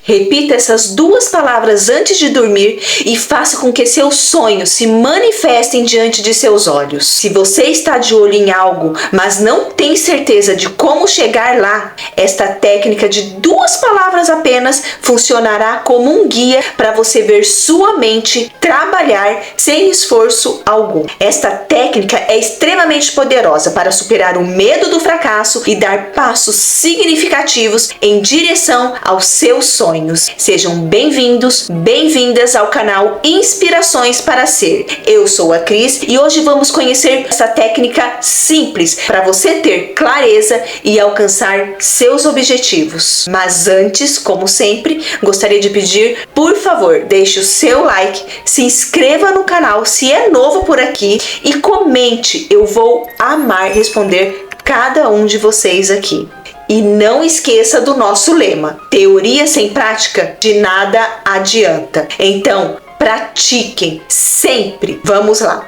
Repita essas 2 palavras antes de dormir e faça com que seus sonhos se manifestem diante de seus olhos. Se você está de olho em algo, mas não tem certeza de como chegar lá, esta técnica de 2 palavras apenas funcionará como um guia para você ver sua mente trabalhar sem esforço algum. Esta técnica é extremamente poderosa para superar o medo do fracasso e dar passos significativos em direção aos seus sonhos. Sejam bem-vindos, bem-vindas ao canal Inspirações para Ser. Eu sou a Cris e hoje vamos conhecer essa técnica simples para você ter clareza e alcançar seus objetivos. Mas antes, como sempre, gostaria de pedir, por favor, deixe o seu like, se inscreva no canal se é novo por aqui e comente. Eu vou amar responder cada um de vocês aqui. E não esqueça do nosso lema: teoria sem prática de nada adianta. Então, pratiquem sempre. Vamos lá.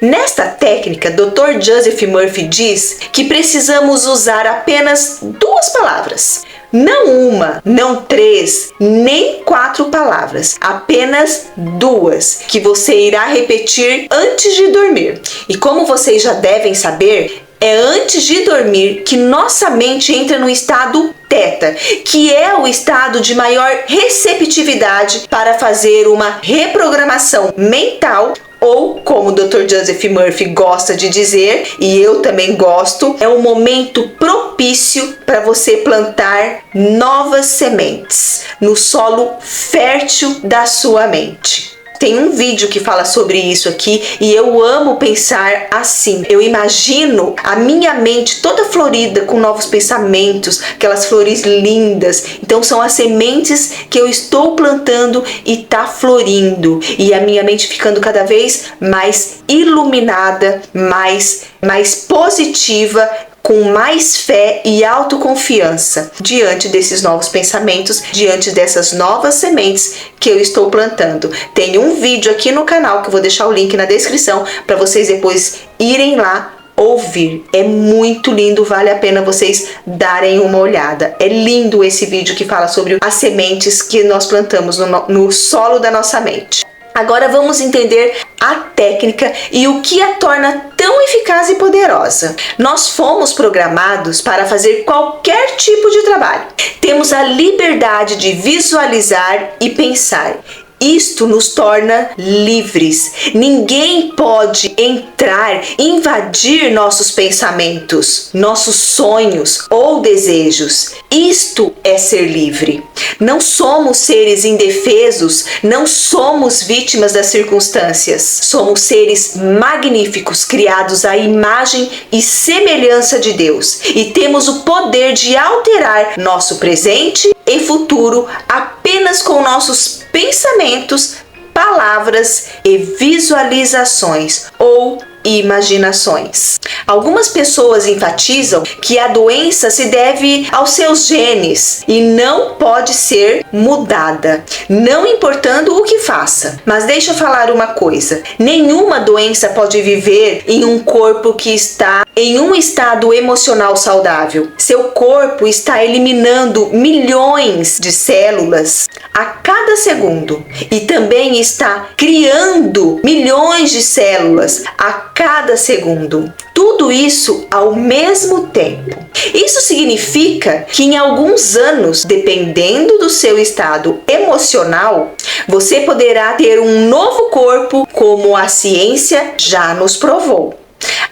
Nesta técnica, Dr. Joseph Murphy diz que precisamos usar apenas 2 palavras. Não 1, não 3, nem 4 palavras. Apenas 2 que você irá repetir antes de dormir. E como vocês já devem saber, é antes de dormir que nossa mente entra no estado teta, que é o estado de maior receptividade para fazer uma reprogramação mental, ou como o Dr. Joseph Murphy gosta de dizer, e eu também gosto, é um momento propício para você plantar novas sementes no solo fértil da sua mente. Tem um vídeo que fala sobre isso aqui e eu amo pensar assim. Eu imagino a minha mente toda florida com novos pensamentos, aquelas flores lindas. Então são as sementes que eu estou plantando e tá florindo. E a minha mente ficando cada vez mais iluminada, mais positiva, com mais fé e autoconfiança diante desses novos pensamentos, diante dessas novas sementes que eu estou plantando. Tem um vídeo aqui no canal que eu vou deixar o link na descrição para vocês depois irem lá ouvir. É muito lindo, vale a pena vocês darem uma olhada. É lindo esse vídeo que fala sobre as sementes que nós plantamos no solo da nossa mente. Agora vamos entender a técnica e o que a torna tão eficaz e poderosa. Nós fomos programados para fazer qualquer tipo de trabalho. Temos a liberdade de visualizar e pensar. Isto nos torna livres. Ninguém pode entrar, invadir nossos pensamentos, nossos sonhos ou desejos. Isto é ser livre. Não somos seres indefesos, não somos vítimas das circunstâncias. Somos seres magníficos, criados à imagem e semelhança de Deus. E temos o poder de alterar nosso presente e futuro apenas com nossos pensamentos, palavras e visualizações ou imaginações. Algumas pessoas enfatizam que a doença se deve aos seus genes e não pode ser mudada, não importando o que faça. Mas deixa eu falar uma coisa: nenhuma doença pode viver em um corpo que está em um estado emocional saudável. Seu corpo está eliminando milhões de células a cada segundo e também está criando milhões de células a cada segundo. Tudo isso ao mesmo tempo. Isso significa que em alguns anos, dependendo do seu estado emocional, você poderá ter um novo corpo, como a ciência já nos provou.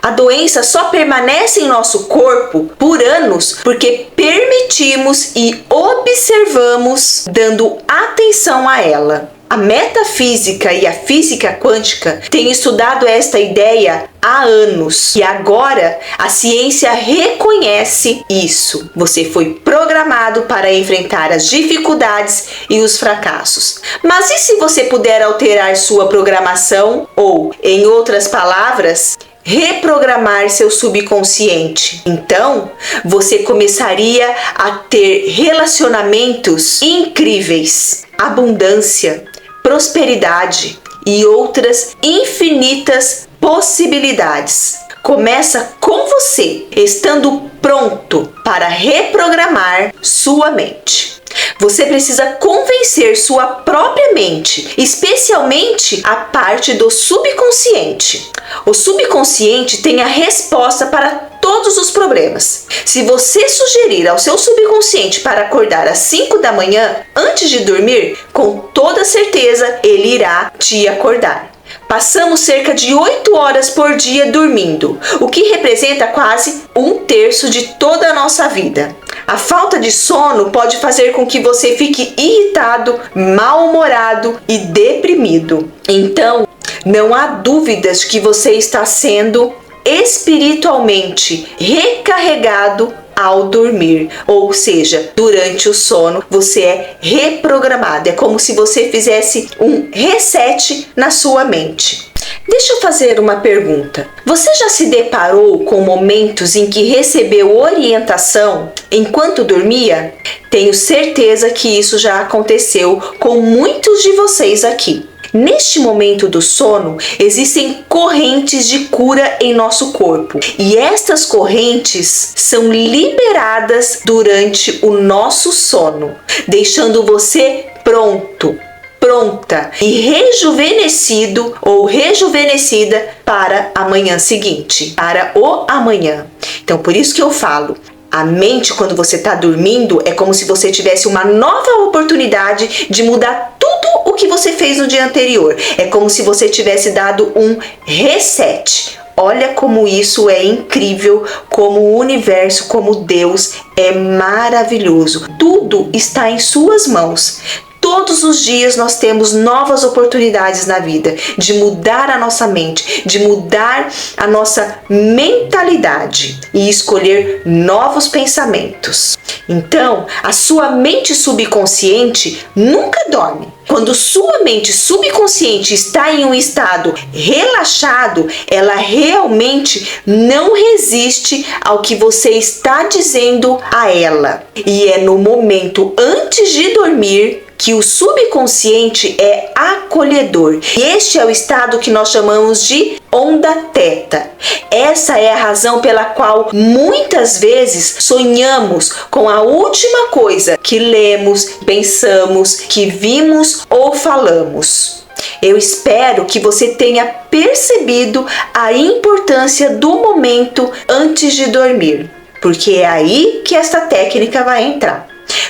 A doença só permanece em nosso corpo por anos porque permitimos e observamos dando atenção a ela. A metafísica e a física quântica têm estudado esta ideia há anos e agora a ciência reconhece isso. Você foi programado para enfrentar as dificuldades e os fracassos. Mas e se você puder alterar sua programação ou, em outras palavras, reprogramar seu subconsciente? Então, você começaria a ter relacionamentos incríveis, abundância, prosperidade e outras infinitas possibilidades. Começa com você, estando pronto para reprogramar sua mente. Você precisa convencer sua própria mente, especialmente a parte do subconsciente. O subconsciente tem a resposta para todos os problemas. Se você sugerir ao seu subconsciente para acordar às 5 da manhã antes de dormir, com toda certeza ele irá te acordar. Passamos cerca de 8 horas por dia dormindo, o que representa quase 1/3 de toda a nossa vida. A falta de sono pode fazer com que você fique irritado, mal-humorado e deprimido. Então, não há dúvidas que você está sendo espiritualmente recarregado ao dormir, ou seja, durante o sono você é reprogramado. É como se você fizesse um reset na sua mente. Deixa eu fazer uma pergunta. Você já se deparou com momentos em que recebeu orientação enquanto dormia? Tenho certeza que isso já aconteceu com muitos de vocês aqui. Neste momento do sono, existem correntes de cura em nosso corpo, e estas correntes são liberadas durante o nosso sono, deixando você pronta e rejuvenescido ou rejuvenescida para a manhã seguinte, para o amanhã. Então, por isso que eu falo, a mente, quando você está dormindo, é como se você tivesse uma nova oportunidade de mudar tudo o que você fez no dia anterior. É como se você tivesse dado um reset. Olha como isso é incrível, como o universo, como Deus é maravilhoso. Tudo está em suas mãos. Todos os dias nós temos novas oportunidades na vida de mudar a nossa mente, de mudar a nossa mentalidade e escolher novos pensamentos. Então, a sua mente subconsciente nunca dorme. Quando sua mente subconsciente está em um estado relaxado, ela realmente não resiste ao que você está dizendo a ela. E é no momento antes de dormir que o subconsciente é acolhedor. E este é o estado que nós chamamos de onda teta. Essa é a razão pela qual muitas vezes sonhamos com a última coisa que lemos, pensamos, que vimos ou falamos. Eu espero que você tenha percebido a importância do momento antes de dormir, porque é aí que esta técnica vai entrar.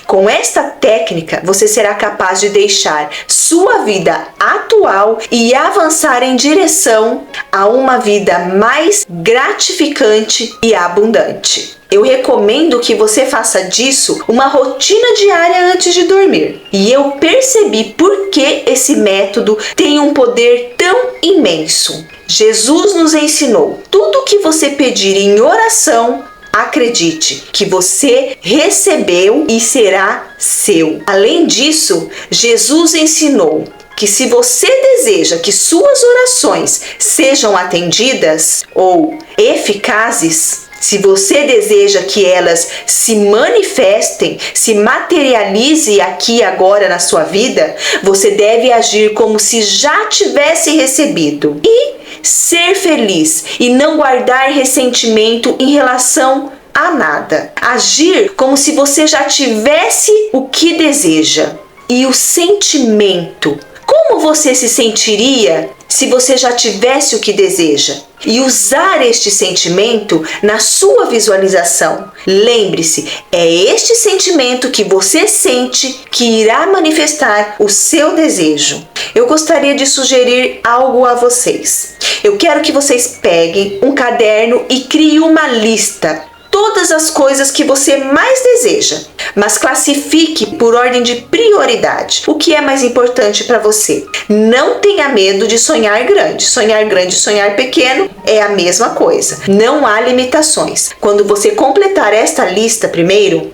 Com esta técnica, você será capaz de deixar sua vida atual e avançar em direção a uma vida mais gratificante e abundante. Eu recomendo que você faça disso uma rotina diária antes de dormir. E eu percebi por que esse método tem um poder tão imenso. Jesus nos ensinou: tudo que você pedir em oração, acredite que você recebeu e será seu. Além disso, Jesus ensinou que se você deseja que suas orações sejam atendidas ou eficazes, se você deseja que elas se manifestem, se materialize aqui e agora na sua vida, você deve agir como se já tivesse recebido. E ser feliz e não guardar ressentimento em relação a nada. Agir como se você já tivesse o que deseja. E o sentimento. Como você se sentiria se você já tivesse o que deseja? E usar este sentimento na sua visualização. Lembre-se, é este sentimento que você sente que irá manifestar o seu desejo. Eu gostaria de sugerir algo a vocês. Eu quero que vocês peguem um caderno e criem uma lista. Todas as coisas que você mais deseja, mas classifique por ordem de prioridade. O que é mais importante para você? Não tenha medo de sonhar grande. Sonhar grande e sonhar pequeno é a mesma coisa. Não há limitações. Quando você completar esta lista primeiro,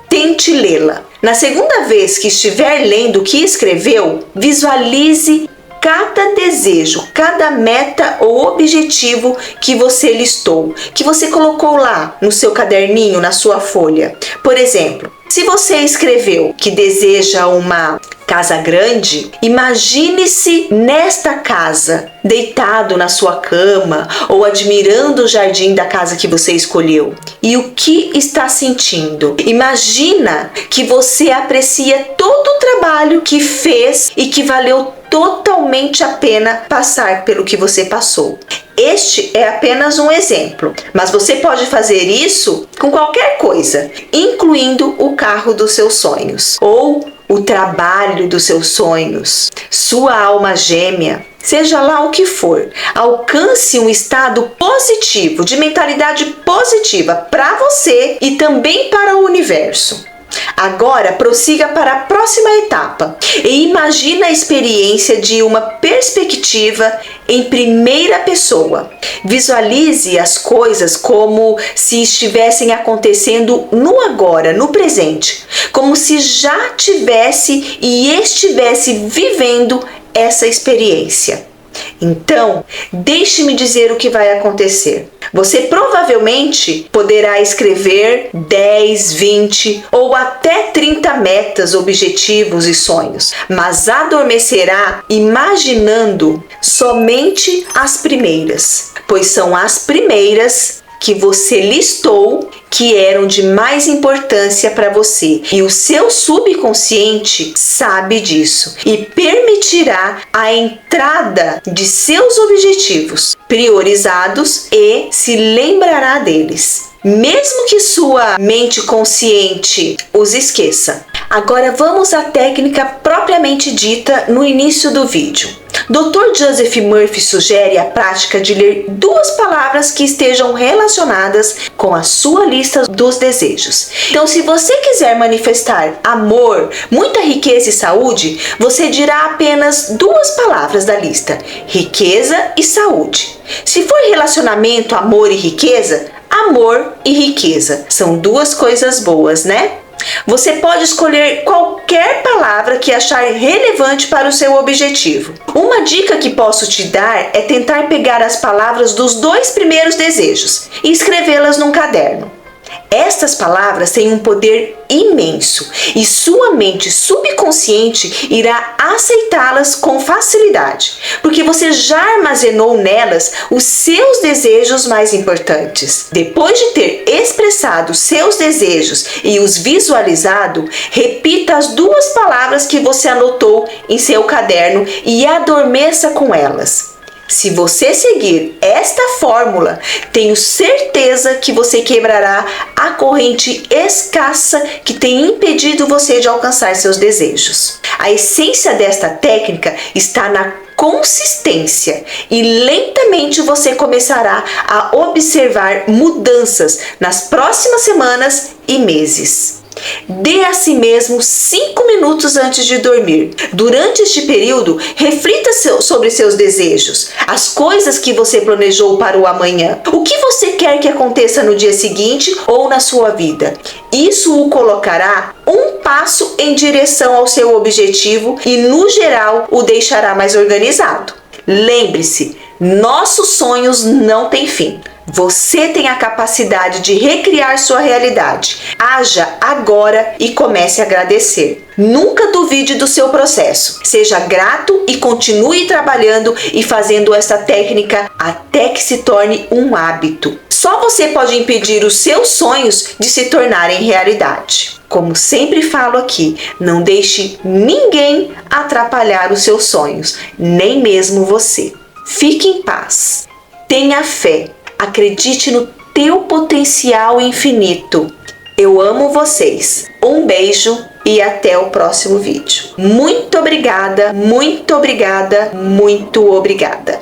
tente lê-la. Na segunda vez que estiver lendo o que escreveu, visualize cada desejo, cada meta ou objetivo que você listou, que você colocou lá no seu caderninho, na sua folha. Por exemplo, se você escreveu que deseja uma casa grande, imagine-se nesta casa, deitado na sua cama ou admirando o jardim da casa que você escolheu. E o que está sentindo? Imagina que você aprecia todo o trabalho que fez e que valeu totalmente a pena passar pelo que você passou. Este é apenas um exemplo, mas você pode fazer isso com qualquer coisa, incluindo o carro dos seus sonhos, ou o trabalho dos seus sonhos, sua alma gêmea, seja lá o que for. Alcance um estado positivo, de mentalidade positiva para você e também para o universo. Agora prossiga para a próxima etapa e imagine a experiência de uma perspectiva em primeira pessoa. Visualize as coisas como se estivessem acontecendo no agora, no presente, como se já tivesse e estivesse vivendo essa experiência. Então, deixe-me dizer o que vai acontecer. Você provavelmente poderá escrever 10, 20 ou até 30 metas, objetivos e sonhos, mas adormecerá imaginando somente as primeiras, pois são as primeiras que você listou que eram de mais importância para você, e o seu subconsciente sabe disso e permitirá a entrada de seus objetivos priorizados e se lembrará deles, mesmo que sua mente consciente os esqueça. Agora vamos à técnica propriamente dita no início do vídeo. Dr. Joseph Murphy sugere a prática de ler 2 palavras que estejam relacionadas com a sua lista dos desejos. Então, se você quiser manifestar amor, muita riqueza e saúde, você dirá apenas 2 palavras da lista: riqueza e saúde. Se for relacionamento, amor e riqueza, amor e riqueza. São 2 coisas boas, né? Você pode escolher qualquer palavra que achar relevante para o seu objetivo. Uma dica que posso te dar é tentar pegar as palavras dos 2 primeiros desejos e escrevê-las num caderno. Estas palavras têm um poder imenso e sua mente subconsciente irá aceitá-las com facilidade, porque você já armazenou nelas os seus desejos mais importantes. Depois de ter expressado seus desejos e os visualizado, repita as 2 palavras que você anotou em seu caderno e adormeça com elas. Se você seguir esta fórmula, tenho certeza que você quebrará a corrente escassa que tem impedido você de alcançar seus desejos. A essência desta técnica está na consistência e lentamente você começará a observar mudanças nas próximas semanas e meses. Dê a si mesmo 5 minutos antes de dormir. Durante este período, reflita sobre seus desejos, as coisas que você planejou para o amanhã, o que você quer que aconteça no dia seguinte ou na sua vida. Isso o colocará um passo em direção ao seu objetivo e, no geral, o deixará mais organizado. Lembre-se, nossos sonhos não têm fim. Você tem a capacidade de recriar sua realidade. Haja agora e comece a agradecer. Nunca duvide do seu processo. Seja grato e continue trabalhando e fazendo essa técnica até que se torne um hábito. Só você pode impedir os seus sonhos de se tornarem realidade. Como sempre falo aqui, não deixe ninguém atrapalhar os seus sonhos, nem mesmo você. Fique em paz. Tenha fé. Acredite no teu potencial infinito. Eu amo vocês. Um beijo e até o próximo vídeo. Muito obrigada, muito obrigada, muito obrigada.